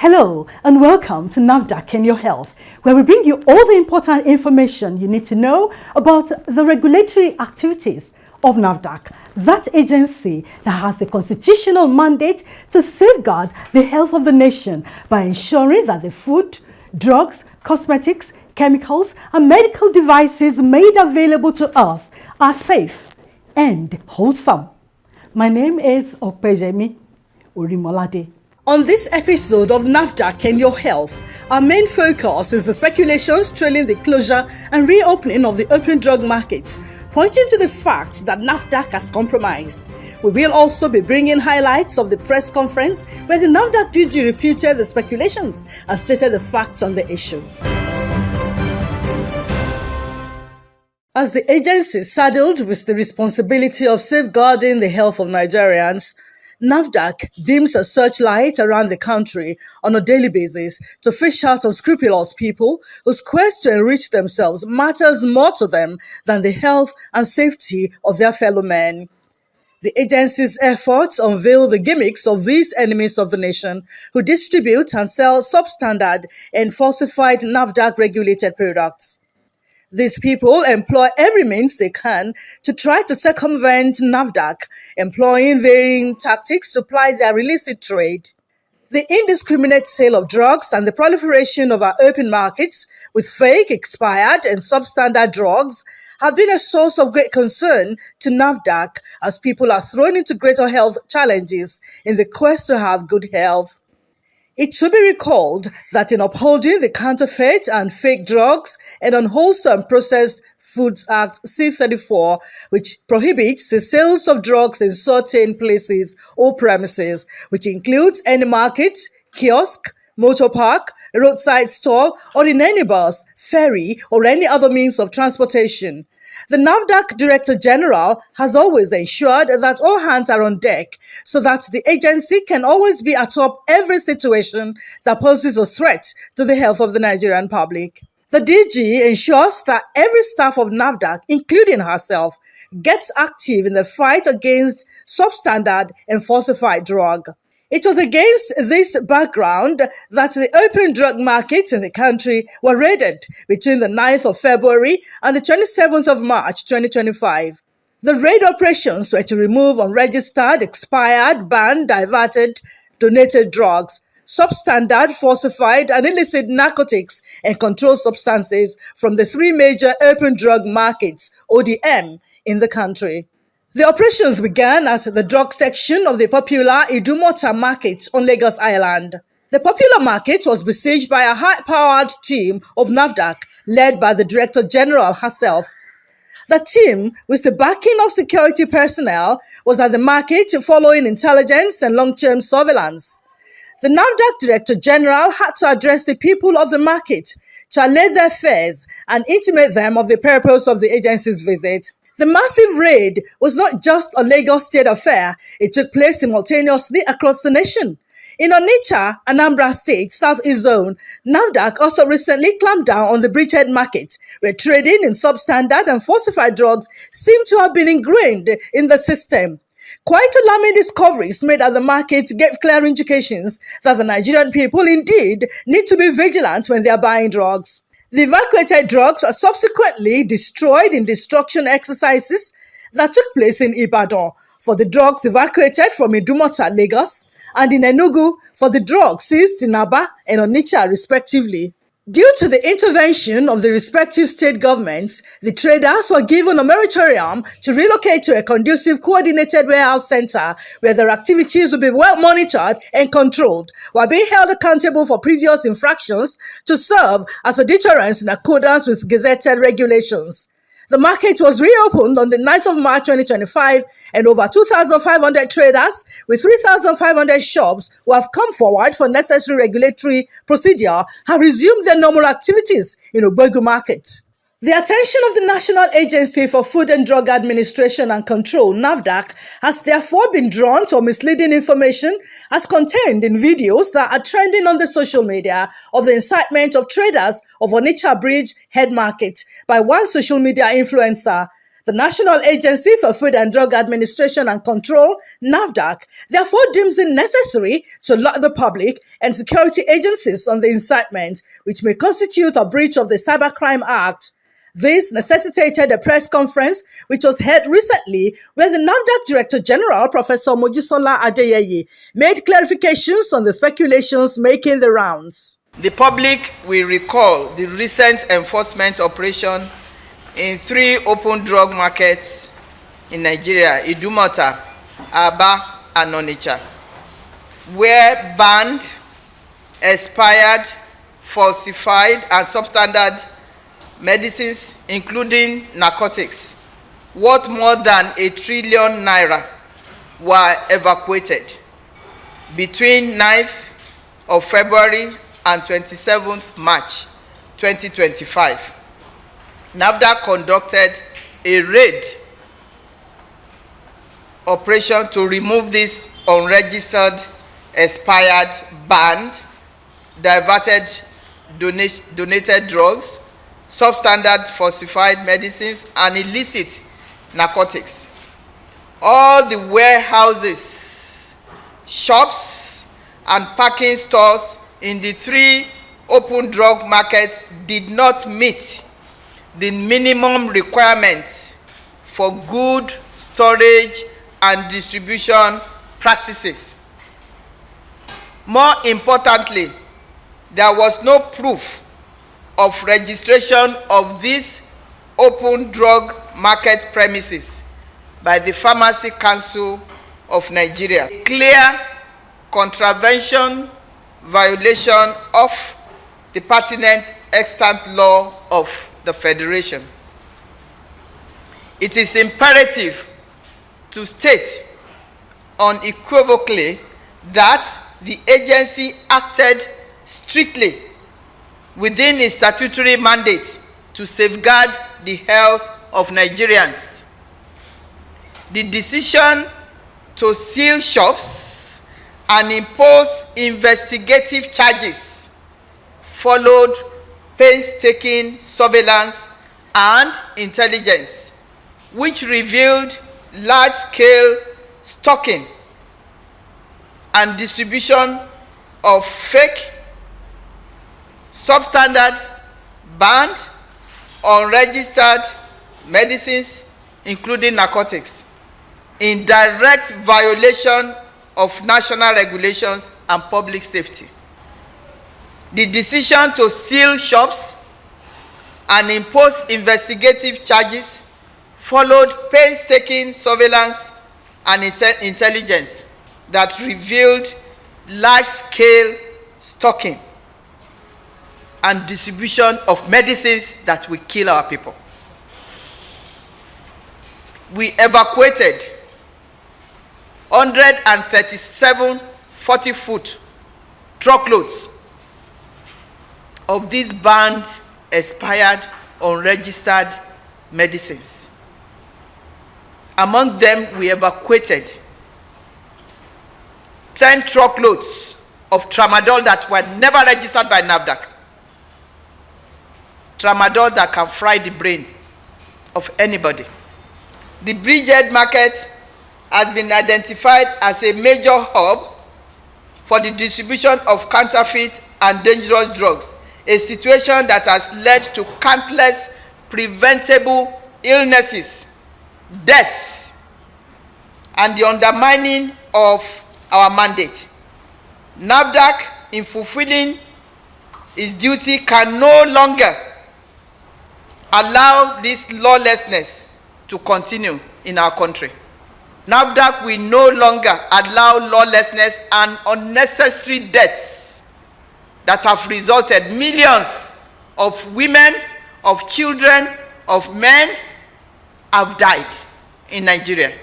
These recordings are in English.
Hello and welcome to NAFDAC and Your Health, where we bring you all the important information you need to know about the regulatory activities of NAFDAC, that agency that has the constitutional mandate to safeguard the health of the nation by ensuring that the food, drugs, cosmetics, chemicals, and medical devices made available to us are safe and wholesome. My name is Opejemi Orimolade. On this episode of NAFDAC and Your Health, our main focus is the speculations trailing the closure and reopening of the open drug markets, pointing to the fact that NAFDAC has compromised. We will also be bringing highlights of the press conference where the NAFDAC DG refuted the speculations and stated the facts on the issue. As the agency saddled with the responsibility of safeguarding the health of Nigerians, NAFDAC beams a searchlight around the country on a daily basis to fish out unscrupulous people whose quest to enrich themselves matters more to them than the health and safety of their fellow men. The agency's efforts unveil the gimmicks of these enemies of the nation who distribute and sell substandard and falsified NAFDAC-regulated products. These people employ every means they can to try to circumvent NAFDAC, employing varying tactics to ply their illicit trade. The indiscriminate sale of drugs and the proliferation of our open markets with fake, expired, and substandard drugs have been a source of great concern to NAFDAC as people are thrown into greater health challenges in the quest to have good health. It should be recalled that in upholding the Counterfeit and Fake Drugs and Unwholesome Processed Foods Act C-34, which prohibits the sales of drugs in certain places or premises, which includes any market, kiosk, motor park, roadside stall, or in any bus, ferry, or any other means of transportation. The NAFDAC Director-General has always ensured that all hands are on deck so that the agency can always be atop every situation that poses a threat to the health of the Nigerian public. The DG ensures that every staff of NAFDAC, including herself, gets active in the fight against substandard and falsified drug. It was against this background that the open drug markets in the country were raided between the 9th of February and the 27th of March 2025. The raid operations were to remove unregistered, expired, banned, diverted, donated drugs, substandard, falsified, and illicit narcotics and controlled substances from the three major open drug markets, ODM, in the country. The operations began at the drug section of the popular Idumota market on Lagos Island. The popular market was besieged by a high-powered team of NAFDAC led by the Director-General herself. The team, with the backing of security personnel, was at the market following intelligence and long-term surveillance. The NAFDAC Director-General had to address the people of the market to allay their fears and intimate them of the purpose of the agency's visit. The massive raid was not just a Lagos state affair, it took place simultaneously across the nation. In Onitsha, Anambra State, Southeast Zone, NAFDAC also recently clamped down on the bridgehead market, where trading in substandard and falsified drugs seemed to have been ingrained in the system. Quite alarming discoveries made at the market gave clear indications that the Nigerian people indeed need to be vigilant when they are buying drugs. The evacuated drugs were subsequently destroyed in destruction exercises that took place in Ibadan for the drugs evacuated from Idumota, Lagos, and in Enugu for the drugs seized in Aba and Onitsha, respectively. Due to the intervention of the respective state governments, the traders were given a moratorium to relocate to a conducive coordinated warehouse center where their activities will be well monitored and controlled, while being held accountable for previous infractions to serve as a deterrent in accordance with gazetted regulations. The market was reopened on the 9th of March 2025, and over 2,500 traders with 3,500 shops who have come forward for necessary regulatory procedure have resumed their normal activities in Ogbegu Market. The attention of the National Agency for Food and Drug Administration and Control, NAFDAC, has therefore been drawn to misleading information as contained in videos that are trending on the social media of the incitement of traders of Onitsha Bridge Head Market by one social media influencer. The National Agency for Food and Drug Administration and Control, NAFDAC, therefore deems it necessary to alert the public and security agencies on the incitement, which may constitute a breach of the Cybercrime Act. This necessitated a press conference which was held recently where the NAFDAC Director-General, Professor Mojisola Adeyeye, made clarifications on the speculations making the rounds. The public will recall the recent enforcement operation in 3 open drug markets in Nigeria, Idumota, Aba, and Onitsha, where banned, expired, falsified, and substandard medicines, including narcotics, worth more than ₦1 trillion, were evacuated between 9th of February and 27th March 2025. NAFDAC conducted a raid operation to remove these unregistered, expired, banned, diverted, donated drugs, substandard falsified medicines, and illicit narcotics. All the warehouses, shops, and parking stores in the 3 open drug markets did not meet the minimum requirements for good storage and distribution practices. More importantly, there was no proof of registration of these open drug market premises by the Pharmacy Council of Nigeria. A clear contravention, violation of the pertinent extant law of the Federation. It is imperative to state unequivocally that the agency acted strictly within its statutory mandate to safeguard the health of Nigerians. The decision to seal shops and impose investigative charges followed painstaking surveillance and intelligence, which revealed large-scale stocking and distribution of fake, substandard, banned, unregistered medicines, including narcotics, in direct violation of national regulations and public safety. The decision to seal shops and impose investigative charges followed painstaking surveillance and intelligence that revealed large-scale stocking and distribution of medicines that will kill our people. We evacuated 137 40-foot truckloads of these banned, expired, unregistered medicines. Among them, we evacuated 10 truckloads of tramadol that were never registered by NAFDAC. Tramadol that can fry the brain of anybody. The Bridgehead market has been identified as a major hub for the distribution of counterfeit and dangerous drugs, a situation that has led to countless preventable illnesses, deaths, and the undermining of our mandate. NAFDAC, in fulfilling its duty, can no longer allow this lawlessness to continue in our country. NAFDAC will no longer allow lawlessness and unnecessary deaths that have resulted. Millions of women, of children, of men have died in Nigeria.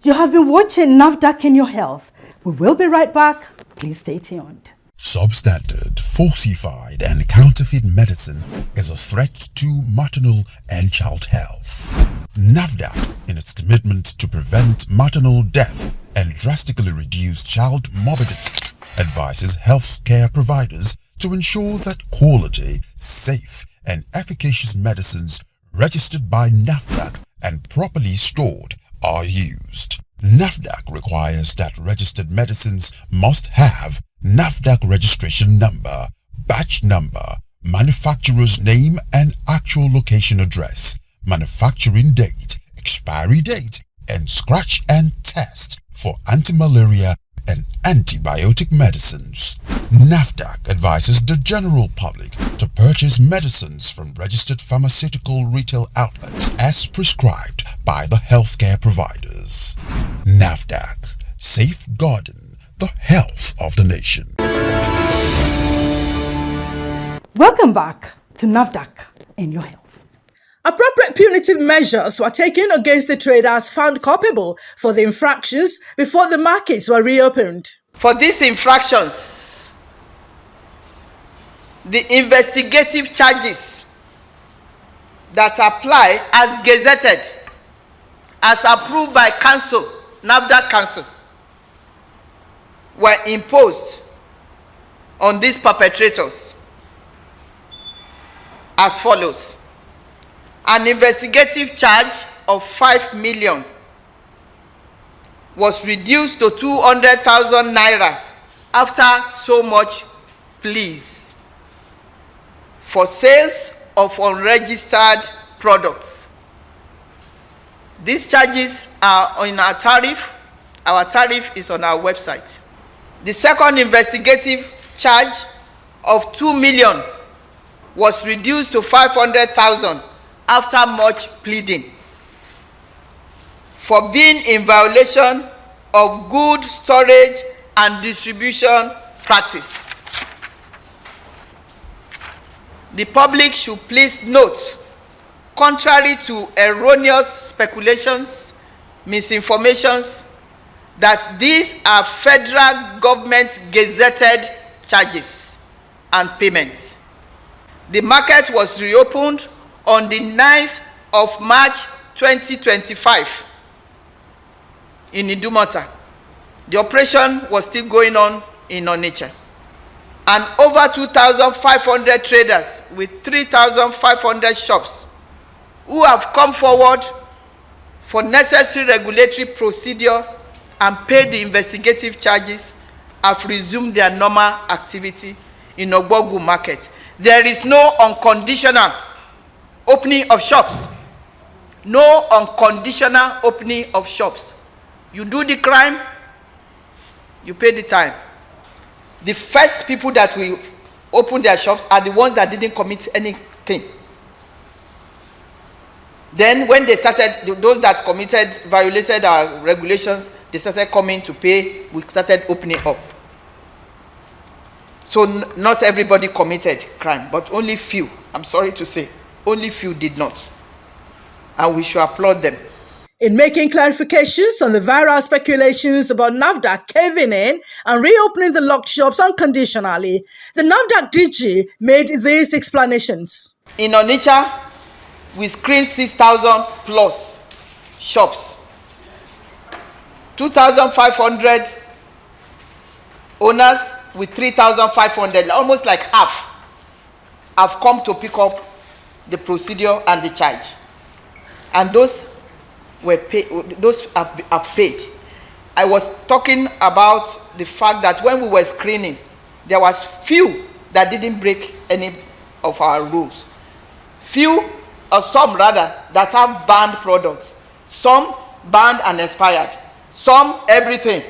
You have been watching NAFDAC in Your Health. We will be right back. Please stay tuned. Substandard, falsified, and counterfeit medicine is a threat to maternal and child health. NAFDAC, in its commitment to prevent maternal death and drastically reduce child morbidity, advises healthcare providers to ensure that quality, safe, and efficacious medicines registered by NAFDAC and properly stored are used. NAFDAC requires that registered medicines must have NAFDAC registration number, batch number, manufacturer's name and actual location address, manufacturing date, expiry date, and scratch and test for anti-malaria and antibiotic medicines. NAFDAC advises the general public to purchase medicines from registered pharmaceutical retail outlets as prescribed by the healthcare providers. NAFDAC, safeguarding the health of the nation. Welcome back to NAFDAC in your health. Appropriate punitive measures were taken against the traders found culpable for the infractions before the markets were reopened. For these infractions, the investigative charges that apply as gazetted, as approved by Council, NAFDAC Council, were imposed on these perpetrators as follows. An investigative charge of 5 million was reduced to 200,000 naira after so much pleas for sales of unregistered products. These charges are on our tariff. Our tariff is on our website. The second investigative charge of 2 million was reduced to 500,000 after much pleading for being in violation of good storage and distribution practice. The public should please note, contrary to erroneous speculations, misinformations, that these are federal government gazetted charges and payments. The market was reopened on the 9th of March 2025 in Idumota. The operation was still going on in Onitsha. And over 2,500 traders with 3,500 shops who have come forward for necessary regulatory procedure and paid the investigative charges have resumed their normal activity in Ogbogu market. There is no unconditional opening of shops. No unconditional opening of shops. You do the crime, you pay the time. The first people that will open their shops are the ones that didn't commit anything. Then when they started, those that violated our regulations, they started coming to pay, we started opening up. So not everybody committed crime, but only few, I'm sorry to say, only few did not. And we should applaud them. In making clarifications on the viral speculations about NAFDAC caving in and reopening the locked shops unconditionally, the NAFDAC DG made these explanations. In Onitsha, we screened 6,000 plus shops. 2,500 owners with 3,500, almost like half, have come to pick up the procedure and the charge. And those were paid, those have paid. I was talking about the fact that when we were screening, there was few that didn't break any of our rules. Few, or some rather, that have banned products. Some banned and expired. Some everything.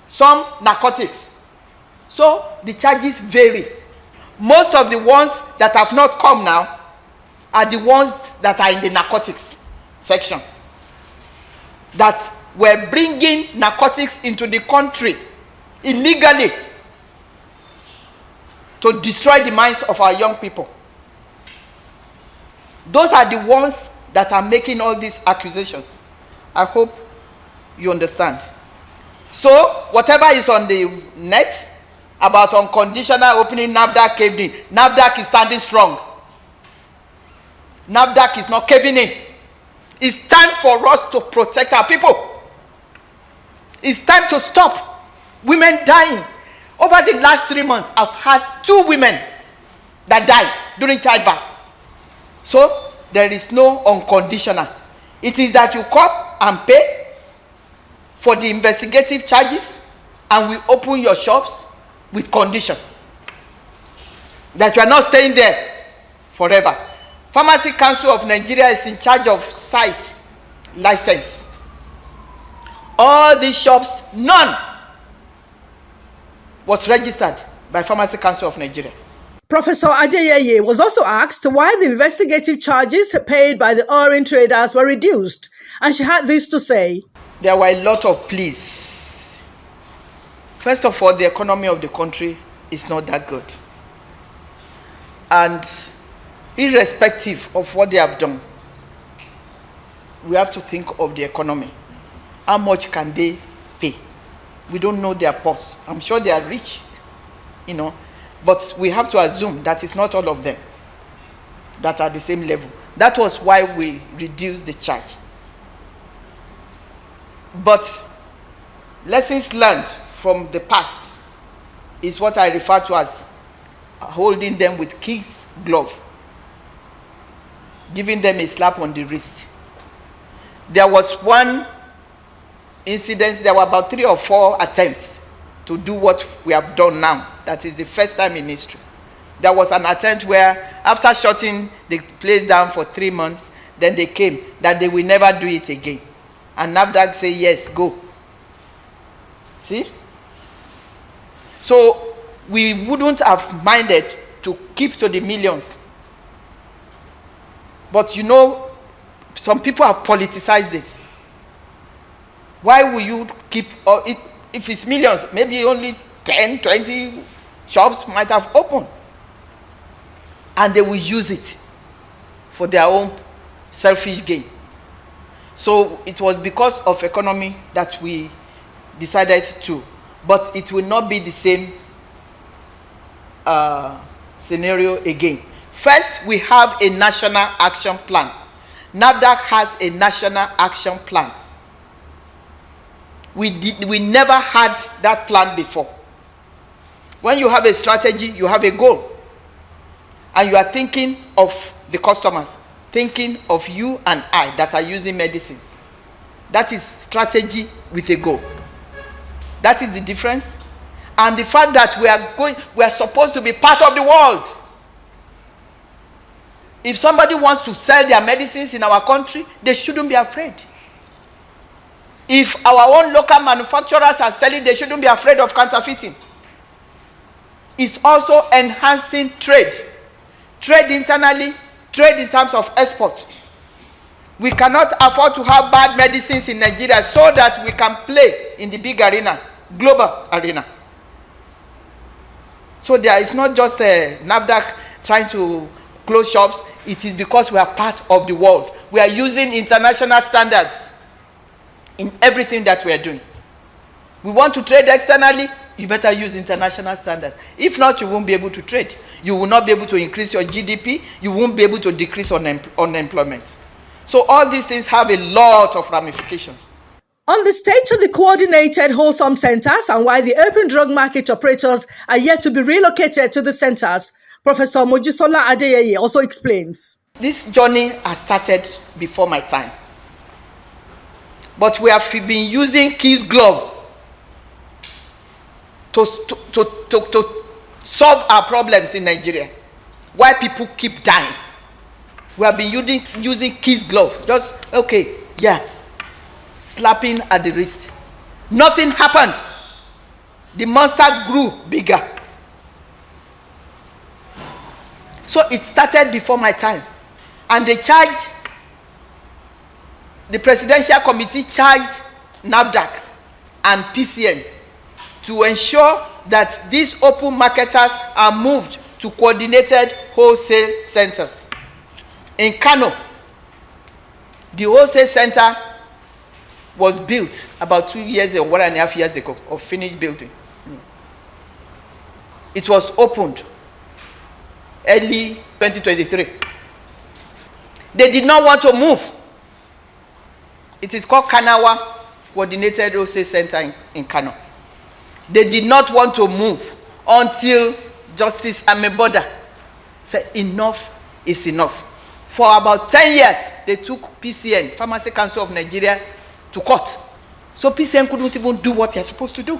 Some narcotics. So the charges vary. Most of the ones that have not come now are the ones that are in the narcotics section, that were bringing narcotics into the country illegally to destroy the minds of our young people. Those are the ones that are making all these accusations. I hope you understand. So whatever is on the net about unconditional opening, NAFDAC caved in. NAFDAC is standing strong. NAFDAC is not caving in. It's time for us to protect our people. It's time to stop women dying. Over the last 3 months, I've had 2 women that died during childbirth. So there is no unconditional. It is that you come and pay for the investigative charges, and we open your shops with condition that you are not staying there forever. Pharmacy Council of Nigeria is in charge of site license. All these shops, none was registered by Pharmacy Council of Nigeria. Professor Adeyeye was also asked why the investigative charges paid by the orange traders were reduced, and she had this to say. There were a lot of pleas. First of all, the economy of the country is not that good. And irrespective of what they have done, we have to think of the economy. How much can they pay? We don't know their purse. I'm sure they are rich, but we have to assume that it's not all of them that are the same level. That was why we reduced the charge. But lessons learned from the past is what I refer to as holding them with kid's glove, giving them a slap on the wrist. There was one incident, there were about 3 or 4 attempts to do what we have done now. That is the first time in history. There was an attempt where after shutting the place down for 3 months, then they came that they will never do it again. And NAFDAC say, yes, go. See? So we wouldn't have minded to keep to the millions. But some people have politicized this. Why will you keep, if it's millions, maybe only 10, 20 shops might have opened. And they will use it for their own selfish gain. So it was because of economy that we decided to. But it will not be the same scenario again. First, we have a national action plan. NAFDAC has a national action plan. We never had that plan before. When you have a strategy, you have a goal. And you are thinking of the customers, thinking of you and I that are using medicines. That is strategy with a goal. That is the difference. And the fact that we are supposed to be part of the world. If somebody wants to sell their medicines in our country, they shouldn't be afraid. If our own local manufacturers are selling, they shouldn't be afraid of counterfeiting. It's also enhancing trade. Trade internally, trade in terms of export. We cannot afford to have bad medicines in Nigeria so that we can play in the big arena, global arena. So there is not just a NAFDAC trying to close shops. It is because we are part of the world. We are using international standards in everything that we are doing. We want to trade externally, you better use international standards. If not, you won't be able to trade. You will not be able to increase your GDP. You won't be able to decrease unemployment. So all these things have a lot of ramifications. On the state of the coordinated wholesome centers and why the open drug market operators are yet to be relocated to the centers, Professor Mojisola Adeyeye also explains. This journey has started before my time. But we have been using kid's glove to solve our problems in Nigeria. Why people keep dying. We have been using kid's glove. Just, okay, yeah. Slapping at the wrist. Nothing happened. The monster grew bigger. So it started before my time. And they charged, the Presidential Committee charged NAFDAC and PCN to ensure that these open marketers are moved to coordinated wholesale centers. In Kano, the wholesale center was built about 2 years or 1.5 years ago, or finished building. It was opened early 2023. They did not want to move. It is called Kanawa Coordinated Wholesale Center in Kano. They did not want to move until Justice Ameboda said enough is enough. For about 10 years, they took PCN, Pharmacy Council of Nigeria, to court. So PCN couldn't even do what they're supposed to do.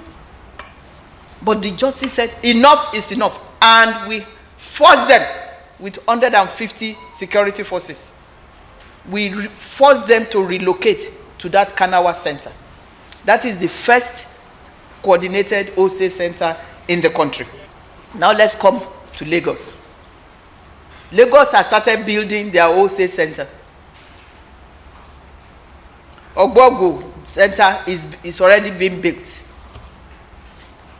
But the justice said, enough is enough. And we forced them with 150 security forces. We forced them to relocate to that Kanawa center. That is the first coordinated OSA center in the country. Now let's come to Lagos. Lagos has started building their OSA center. Ogbogu center is already being built.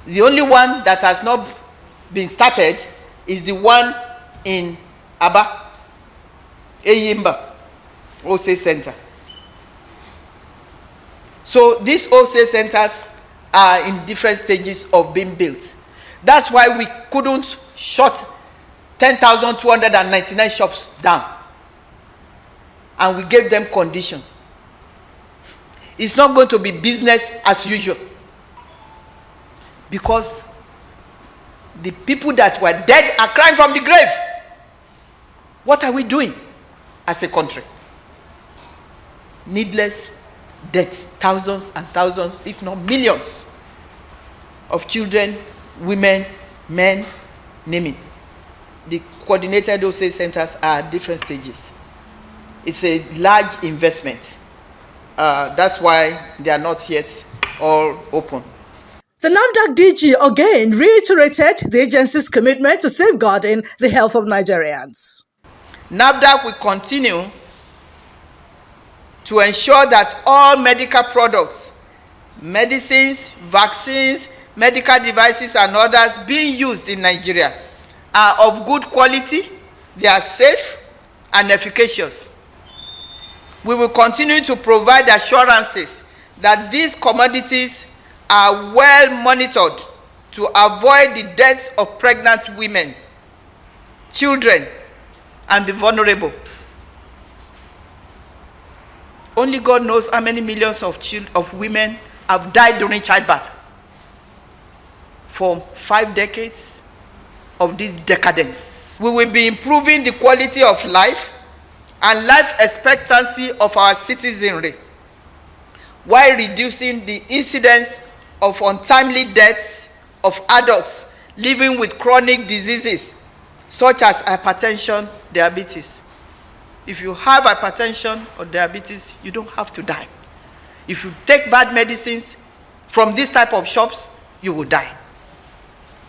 The only one that has not been started is the one in Aba, Eyimba, OSA center. So these OSA centers are in different stages of being built. That's why we couldn't shut 10,299 shops down. And we gave them condition. It's not going to be business as usual. Because the people that were dead are crying from the grave. What are we doing as a country? Needless deaths, thousands and thousands, if not millions, of children, women, men, name it. The coordinated OSA centers are at different stages. It's a large investment. That's why they are not yet all open. The NAFDAC DG again reiterated the agency's commitment to safeguarding the health of Nigerians. NAFDAC will continue to ensure that all medical products, medicines, vaccines, medical devices, and others being used in Nigeria are of good quality, they are safe and efficacious. We will continue to provide assurances that these commodities are well monitored to avoid the deaths of pregnant women, children, and the vulnerable. Only God knows how many millions of women have died during childbirth. For 5 decades of this decadence. We will be improving the quality of life and life expectancy of our citizenry while reducing the incidence of untimely deaths of adults living with chronic diseases such as hypertension, diabetes. If you have hypertension or diabetes, you don't have to die. If you take bad medicines from this type of shops, you will die.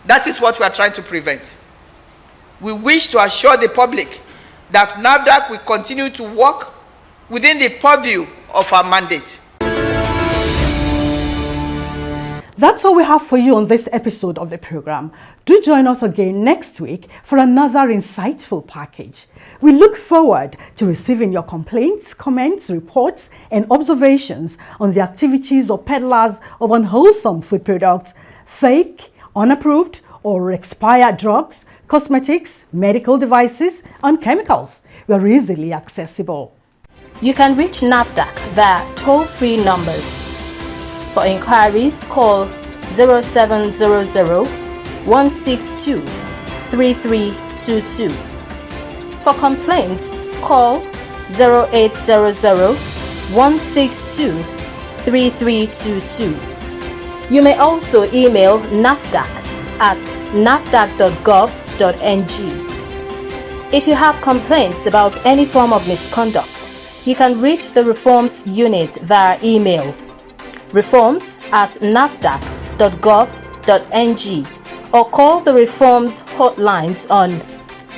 That is what we are trying to prevent. We wish to assure the public that NAFDAC will continue to work within the purview of our mandate. That's all we have for you on this episode of the program. Do join us again next week for another insightful package. We look forward to receiving your complaints, comments, reports, and observations on the activities of peddlers of unwholesome food products, fake, unapproved, or expired drugs, cosmetics, medical devices, and chemicals. We are easily accessible. You can reach NAFDAC via toll-free numbers. For inquiries, call 0700 162 3322. For complaints, call 0800 162 3322. You may also email NAFDAC at nafdac.gov.ng. If you have complaints about any form of misconduct, you can reach the Reforms Unit via email reforms@nafdac.gov.ng or call the Reforms hotlines on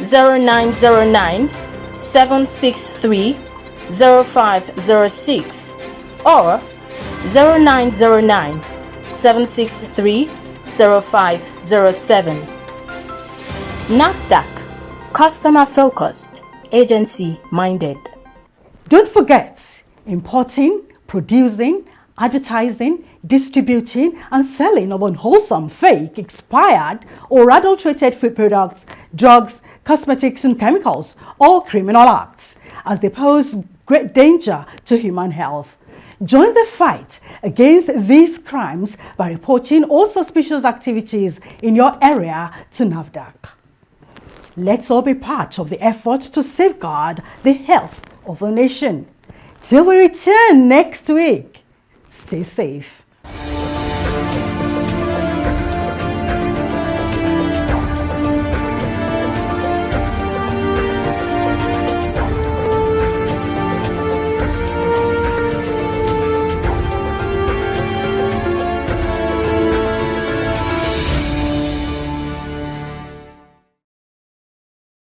0909 763 0506 or 0909 763 0507. NAFDAC, customer focused, agency minded. Don't forget, importing, producing, advertising, distributing, and selling of unwholesome, fake, expired, or adulterated food products, drugs, cosmetics, and chemicals, all criminal acts, as they pose great danger to human health. Join the fight against these crimes by reporting all suspicious activities in your area to NAFDAC. Let's all be part of the effort to safeguard the health of the nation. Till we return next week, stay safe.